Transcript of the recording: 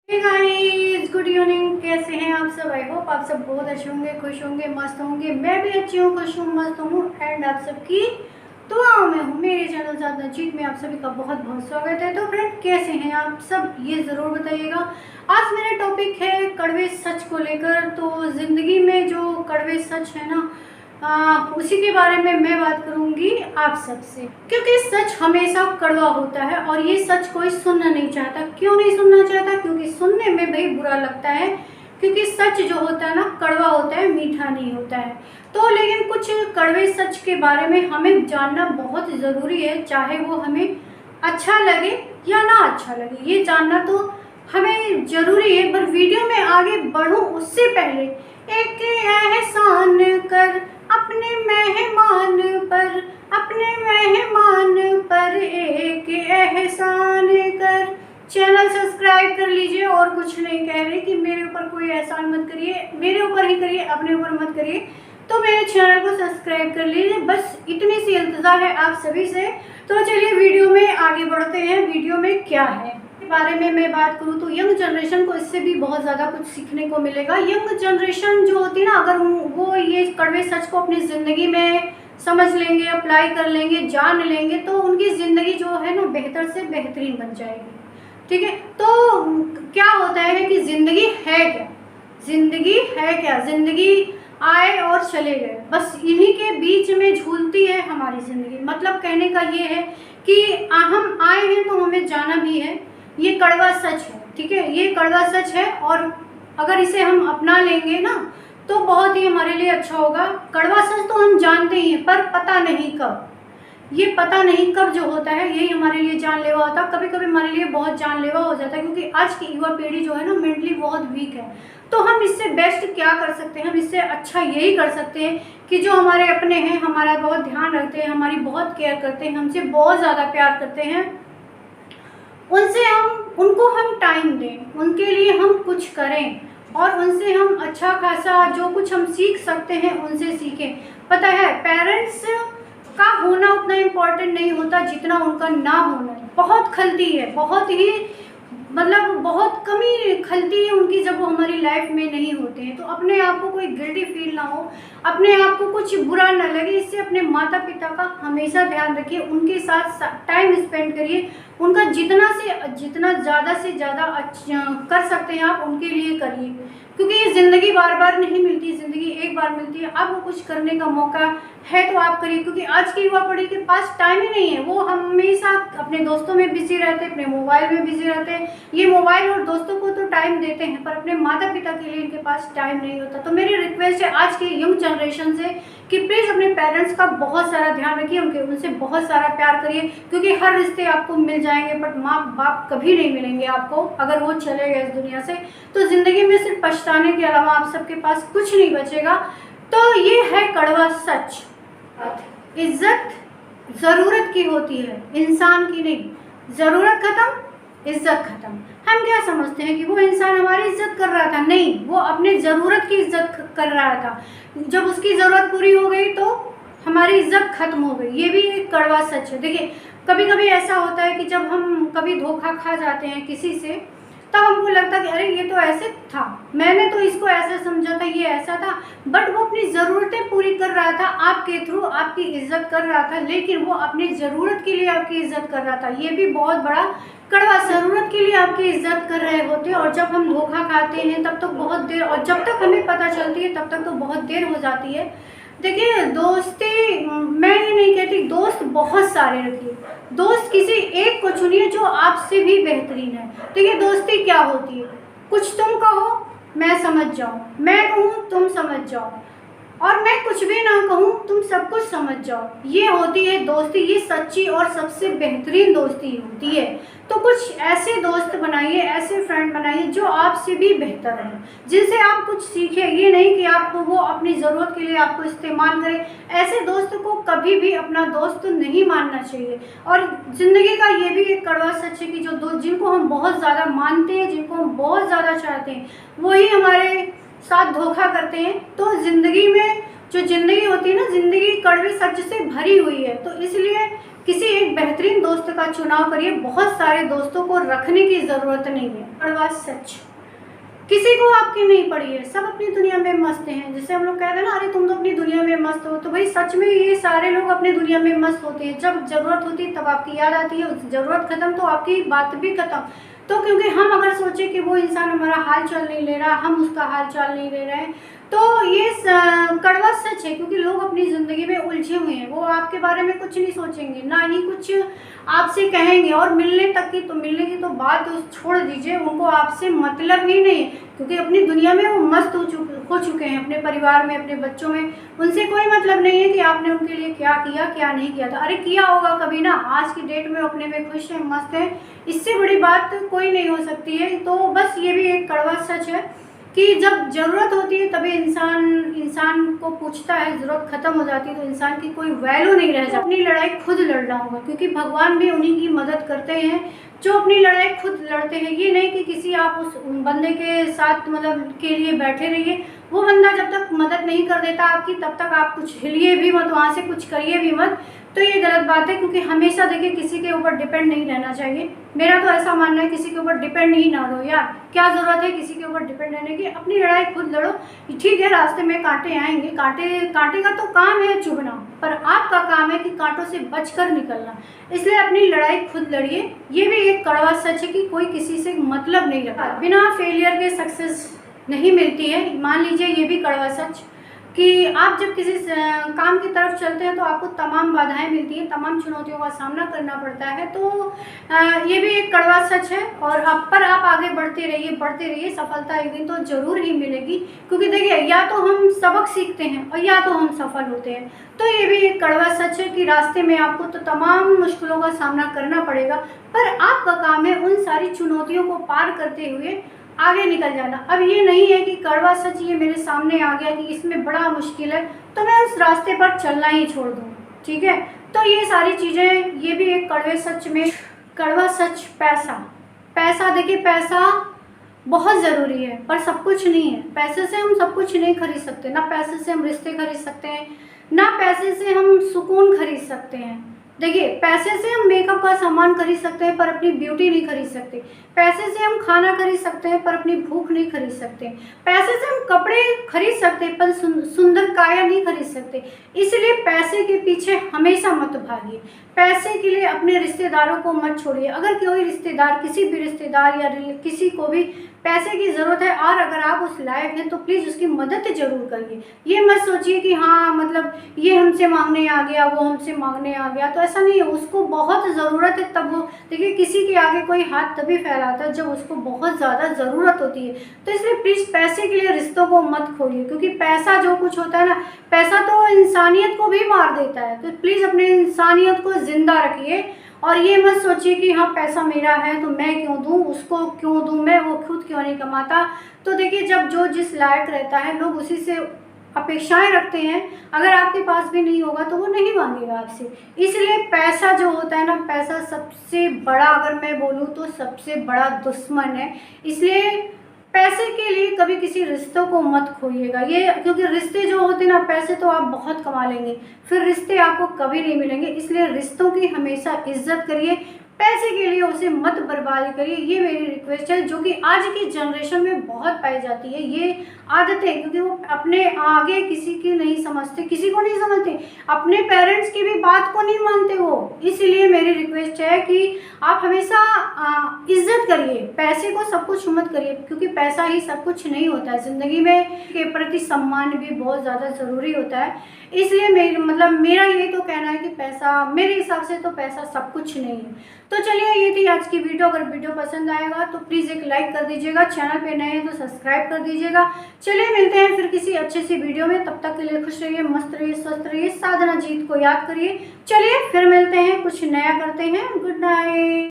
Hey guys, good evening. कैसे हैं आप सब? आई होप आप सब बहुत अच्छे होंगे, खुश होंगे, मस्त होंगे। मैं भी अच्छी हूँ, खुश हूँ, मस्त हूँ एंड आप सबकी दुआओं में हूँ। मेरे चैनल साधना जीत में आप सभी का बहुत बहुत स्वागत है। तो फ्रेंड, कैसे हैं आप सब, ये ज़रूर बताइएगा। आज मेरा टॉपिक है कड़वे सच को लेकर। तो ज़िंदगी में जो कड़वे सच है ना, उसी के बारे में मैं बात करूंगी आप सबसे, क्योंकि सच हमेशा कड़वा होता है और ये सच कोई सुनना नहीं चाहता। क्यों नहीं सुनना चाहता? क्योंकि सुनने में भाई बुरा लगता है, क्योंकि सच जो होता है ना कड़वा होता है, मीठा नहीं होता है। तो लेकिन कुछ कड़वे सच के बारे में हमें जानना बहुत ज़रूरी है, चाहे वो हमें अच्छा लगे या ना अच्छा लगे, ये जानना तो हमें ज़रूरी है। पर वीडियो में आगे बढ़ूँ उससे पहले एक एहसान कर अपने मेहमान पर, अपने मेहमान पर एक एहसान कर। चैनल सब्सक्राइब कर लीजिए। और कुछ नहीं कह रही कि मेरे ऊपर कोई एहसान मत करिए, मेरे ऊपर ही करिए, अपने ऊपर मत करिए। तो मेरे चैनल को सब्सक्राइब कर लीजिए, बस इतनी सी इंतज़ार है आप सभी से। तो चलिए वीडियो में आगे बढ़ते हैं। वीडियो में क्या है के बारे में मैं बात करूँ तो यंग जनरेशन को इससे भी बहुत ज़्यादा कुछ सीखने को मिलेगा। यंग जनरेशन जो होती है ना, अगर वो ये कड़वे सच को अपनी ज़िंदगी में समझ लेंगे, अप्लाई कर लेंगे, जान लेंगे, तो उनकी ज़िंदगी जो है ना बेहतर से बेहतरीन बन जाएगी। ठीक है, तो क्या होता है कि ज़िंदगी है क्या? ज़िंदगी है क्या? ज़िंदगी आए और चले गए, बस इन्हीं के बीच में झूलती है हमारी ज़िंदगी। मतलब कहने का ये है कि हम आए हैं तो हमें जाना भी है। ये कड़वा सच है, ठीक है, ये कड़वा सच है। और अगर इसे हम अपना लेंगे ना तो बहुत ही हमारे लिए अच्छा होगा। कड़वा सच तो हम जानते ही हैं, पर पता नहीं कब, ये पता नहीं कब जो होता है यही हमारे लिए जानलेवा होता है। कभी कभी हमारे लिए बहुत जानलेवा हो जाता है, क्योंकि आज की युवा पीढ़ी जो है ना मेंटली बहुत वीक है। तो हम इससे बेस्ट क्या कर सकते हैं? हम इससे अच्छा यही कर सकते हैं कि जो हमारे अपने हैं, हमारा बहुत ध्यान रखते हैं, हमारी बहुत केयर करते हैं, हमसे बहुत ज़्यादा प्यार करते हैं, उनको हम टाइम दें, उनके लिए हम कुछ करें और उनसे हम अच्छा खासा जो कुछ हम सीख सकते हैं उनसे सीखें। पता है, पेरेंट्स का होना उतना इम्पोर्टेंट नहीं होता जितना उनका ना होना। बहुत खलती है, बहुत ही मतलब बहुत कमी खलती है उनकी जब वो हमारी लाइफ में नहीं होते हैं। तो अपने आप को कोई गिल्टी फील ना हो, अपने आप को कुछ बुरा ना लगे, इससे अपने माता पिता का हमेशा ध्यान रखिए, उनके साथ टाइम स्पेंड करिए, उनका जितना ज़्यादा से ज़्यादा अच्छा कर सकते हैं आप उनके लिए करिए, क्योंकि ये ज़िंदगी बार बार नहीं मिलती, ज़िंदगी एक बार मिलती है। अब वो कुछ करने का मौका है तो आप करिए, क्योंकि आज की युवा पीढ़ी के पास टाइम ही नहीं है। वो हमेशा अपने दोस्तों में बिजी रहते हैं, अपने मोबाइल में बिजी रहते हैं। ये मोबाइल और दोस्तों को तो टाइम देते हैं, पर अपने माता पिता के लिए इनके पास टाइम नहीं होता। तो मेरी रिक्वेस्ट है आज के यंग जनरेशन से कि प्लीज़ अपने पेरेंट्स का बहुत सारा ध्यान रखिए, उनसे बहुत सारा प्यार करिए, क्योंकि हर रिश्ते आपको मिल जाएंगे बट माँ बाप कभी नहीं मिलेंगे आपको। अगर वो चले गए इस दुनिया से तो ज़िंदगी में सिर्फ पछताने के अलावा आप सबके पास कुछ नहीं बचेगा। तो ये है कड़वा सच। इज्जत ज़रूरत की होती है, इंसान की नहीं। ज़रूरत खत्म, इज्जत खत्म। हम क्या समझते हैं कि वो इंसान हमारी इज्जत कर रहा था? नहीं, वो अपने ज़रूरत की इज्जत कर रहा था। जब उसकी ज़रूरत पूरी हो गई तो हमारी इज्जत खत्म हो गई। ये भी एक कड़वा सच है। देखिए, कभी कभी ऐसा होता है कि जब हम कभी धोखा खा जाते हैं किसी से, तब हमको लगता है कि अरे ये तो ऐसे था, मैंने तो इसको ऐसा समझा था, ये ऐसा था। बट वो अपनी ज़रूरतें पूरी कर रहा था, आपके थ्रू आपकी इज्जत कर रहा था, लेकिन वो अपनी ज़रूरत के लिए आपकी इज्जत कर रहा था। ये भी बहुत बड़ा कड़वा, ज़रूरत के लिए आपकी इज्जत कर रहे होते हैं और जब हम धोखा खाते हैं तब तक बहुत देर, और जब तक हमें पता चलती है तब तक तो बहुत देर हो जाती है। देखिए, दोस्ती मैं ये नहीं कहती, दोस्त बहुत सारे रखिए, दोस्त किसी एक को चुनिए जो आपसे भी बेहतरीन है। देखिए, दोस्ती क्या होती है? कुछ तुम कहो मैं समझ जाऊँ, मैं कहूँ तुम समझ जाओ, और मैं कुछ भी ना कहूँ तुम सब कुछ समझ जाओ। ये होती है दोस्ती, ये सच्ची और सबसे बेहतरीन दोस्ती होती है। तो कुछ ऐसे दोस्त बनाइए, ऐसे फ्रेंड बनाइए जो आपसे भी बेहतर हैं, जिनसे आप कुछ सीखें। ये नहीं कि आपको वो अपनी ज़रूरत के लिए आपको इस्तेमाल करें। ऐसे दोस्त को कभी भी अपना दोस्त नहीं मानना चाहिए। और ज़िंदगी का ये भी एक कड़वा सच है कि जो दोस्त जिनको हम बहुत ज़्यादा मानते हैं, जिनको हम बहुत ज़्यादा चाहते हैं, वही हमारे साथ धोखा करते हैं। तो ज़िंदगी में जो ज़िंदगी होती है ना, ज़िंदगी कड़वे सच से भरी हुई है। तो इसलिए किसी एक बेहतरीन दोस्त का चुनाव करिए, बहुत सारे दोस्तों को रखने की ज़रूरत नहीं है। कड़वा सच, किसी को आपकी नहीं पड़ी है, सब अपनी दुनिया में मस्त हैं। जैसे हम लोग कहते हैं ना, अरे तुम तो अपनी दुनिया में मस्त हो, तो भाई सच में ये सारे लोग अपनी दुनिया में मस्त होते हैं। जब ज़रूरत होती है तब आपकी याद आती है, ज़रूरत ख़त्म तो आपकी बात भी ख़त्म। तो क्योंकि हम अगर सोचें कि वो इंसान हमारा हाल चाल नहीं ले रहा, हम उसका हाल चाल नहीं ले रहे हैं, तो ये कड़वा सच है। क्योंकि लोग अपनी ज़िंदगी में उलझे हुए हैं, वो आपके बारे में कुछ नहीं सोचेंगे, ना ही कुछ आपसे कहेंगे। और मिलने की तो बात छोड़ दीजिए, उनको आपसे मतलब ही नहीं है। क्योंकि अपनी दुनिया में वो मस्त हो चुके हैं, अपने परिवार में, अपने बच्चों में। उनसे कोई मतलब नहीं है कि आपने उनके लिए क्या किया, क्या नहीं किया था। अरे किया होगा कभी ना, आज की डेट में अपने में खुश हैं, मस्त हैं, इससे बड़ी बात कोई नहीं हो सकती है। तो बस ये भी एक कड़वा सच है कि जब ज़रूरत होती है तभी इंसान को पूछता है, ज़रूरत ख़त्म हो जाती है तो इंसान की कोई वैल्यू नहीं रह जाती। अपनी लड़ाई खुद लड़ना होगा, क्योंकि भगवान भी उन्हीं की मदद करते हैं जो अपनी लड़ाई खुद लड़ते हैं। ये नहीं कि किसी आप उस बंदे के साथ मतलब के लिए बैठे रहिए, वो बंदा जब तक मदद नहीं कर देता आपकी तब तक आप कुछ हिलिए भी मत, वहाँ से कुछ करिए भी मत। तो ये गलत बात है, क्योंकि हमेशा देखिए किसी के ऊपर डिपेंड नहीं रहना चाहिए। मेरा तो ऐसा मानना है, किसी के ऊपर डिपेंड ही ना रहो यार, क्या ज़रूरत है किसी के ऊपर डिपेंड रहने की। अपनी लड़ाई खुद लड़ो। ठीक है, रास्ते में कांटे आएंगे, कांटे का तो काम है चुभना, पर आपका काम है कि कांटों से बचकर निकलना। इसलिए अपनी लड़ाई खुद लड़िए। ये भी एक कड़वा सच है कि कोई किसी से मतलब नहीं रखता। बिना फेलियर के सक्सेस नहीं मिलती है, मान लीजिए ये भी कड़वा सच कि आप जब किसी काम की तरफ चलते हैं तो आपको तमाम बाधाएं मिलती हैं, तमाम चुनौतियों का सामना करना पड़ता है। तो ये भी एक कड़वा सच है। और पर आप आगे बढ़ते रहिए, सफलता एक दिन तो ज़रूर ही मिलेगी। क्योंकि देखिए, या तो हम सबक सीखते हैं और या तो हम सफल होते हैं। तो ये भी एक कड़वा सच है कि रास्ते में आपको तो तमाम मुश्किलों का सामना करना पड़ेगा, पर आपका काम है उन सारी चुनौतियों को पार करते हुए आगे निकल जाना। अब ये नहीं है कि कड़वा सच ये मेरे सामने आ गया कि इसमें बड़ा मुश्किल है तो मैं उस रास्ते पर चलना ही छोड़ दूँ, ठीक है। तो ये सारी चीज़ें, ये भी एक कड़वे सच में कड़वा सच। पैसा देखिए, पैसा बहुत ज़रूरी है पर सब कुछ नहीं है। पैसे से हम सब कुछ नहीं खरीद सकते, ना पैसे से हम रिश्ते खरीद सकते हैं, ना पैसे से हम सुकून खरीद सकते हैं। देखिए, पैसे से हम मेकअप का सामान खरीद सकते हैं पर अपनी ब्यूटी नहीं खरीद सकते। पैसे से हम खाना खरीद सकते हैं पर अपनी भूख नहीं खरीद सकते। पैसे से हम कपड़े खरीद सकते हैं पर सुंदर काया नहीं खरीद सकते। इसलिए पैसे के पीछे हमेशा मत भागिए। पैसे के लिए अपने रिश्तेदारों को मत छोड़िए। अगर कोई रिश्तेदार, किसी भी रिश्तेदार या किसी को भी पैसे की ज़रूरत है और अगर आप उस लायक हैं तो प्लीज़ उसकी मदद ज़रूर करिए। ये मत सोचिए कि हाँ मतलब ये हमसे मांगने आ गया, वो हमसे मांगने आ गया, तो ऐसा नहीं है। उसको बहुत ज़रूरत है तब वो, देखिए किसी के आगे कोई हाथ तभी फैलाता है जब उसको बहुत ज़्यादा ज़रूरत होती है। तो इसलिए प्लीज़ पैसे के लिए रिश्तों को मत खोलिए, क्योंकि पैसा जो कुछ होता है ना, पैसा तो इंसानियत को भी मार देता है। तो प्लीज़ अपने इंसानियत को ज़िंदा रखिए और ये मत सोचिए कि हाँ पैसा मेरा है तो मैं क्यों दूँ, उसको क्यों दूँ, मैं वो खुद क्यों नहीं कमाता। तो देखिए, जब जो जिस लायक रहता है लोग उसी से अपेक्षाएं रखते हैं। अगर आपके पास भी नहीं होगा तो वो नहीं मांगेगा आपसे। इसलिए पैसा जो होता है ना, पैसा सबसे बड़ा, अगर मैं बोलूँ तो सबसे बड़ा दुश्मन है। इसलिए पैसे के लिए कभी किसी रिश्तों को मत खोइएगा। ये क्योंकि रिश्ते जो होते हैं ना, पैसे तो आप बहुत कमा लेंगे, फिर रिश्ते आपको कभी नहीं मिलेंगे। इसलिए रिश्तों की हमेशा इज्जत करिए, पैसे के लिए उसे मत बर्बाद करिए। ये मेरी रिक्वेस्ट है, जो कि आज की जनरेशन में बहुत पाई जाती है ये आदतें, क्योंकि वो अपने आगे किसी की नहीं समझते, किसी को नहीं समझते, अपने पेरेंट्स की भी बात को नहीं मानते वो। इसलिए मेरी रिक्वेस्ट है कि आप हमेशा इज्जत करिए, पैसे को सब कुछ मत करिए, क्योंकि पैसा ही सब कुछ नहीं होता है। ज़िंदगी में के प्रति सम्मान भी बहुत ज़्यादा ज़रूरी होता है। इसलिए मेरा ये तो कहना है कि पैसा, मेरे हिसाब से तो पैसा सब कुछ नहीं है। तो चलिए, ये थी आज की वीडियो। अगर वीडियो पसंद आएगा तो प्लीज़ एक लाइक कर दीजिएगा, चैनल पे नए हैं तो सब्सक्राइब कर दीजिएगा। चलिए मिलते हैं फिर किसी अच्छे सी वीडियो में, तब तक के लिए खुश रहिए, मस्त रहिए, स्वस्थ रहिए, साधना जीत को याद करिए। चलिए फिर मिलते हैं, कुछ नया करते हैं। Good night.